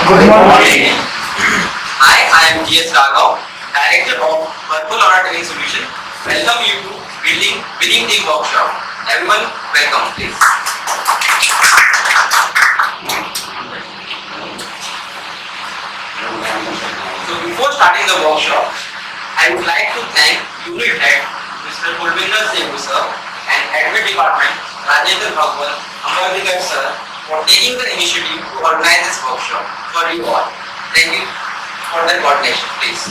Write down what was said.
Good morning. Hi, I am GS Raghav, Director of Purpleaura Training Solution. Welcome you to Building Winning Team Workshop. Everyone, welcome please. So before starting the workshop, I would like to thank Unit Head Mr. Purpleaura sir and Admin Department Rajendra Bhagwan, Ambadikar sir for taking the initiative to organize this workshop for you all. Thank you for the coordination, please.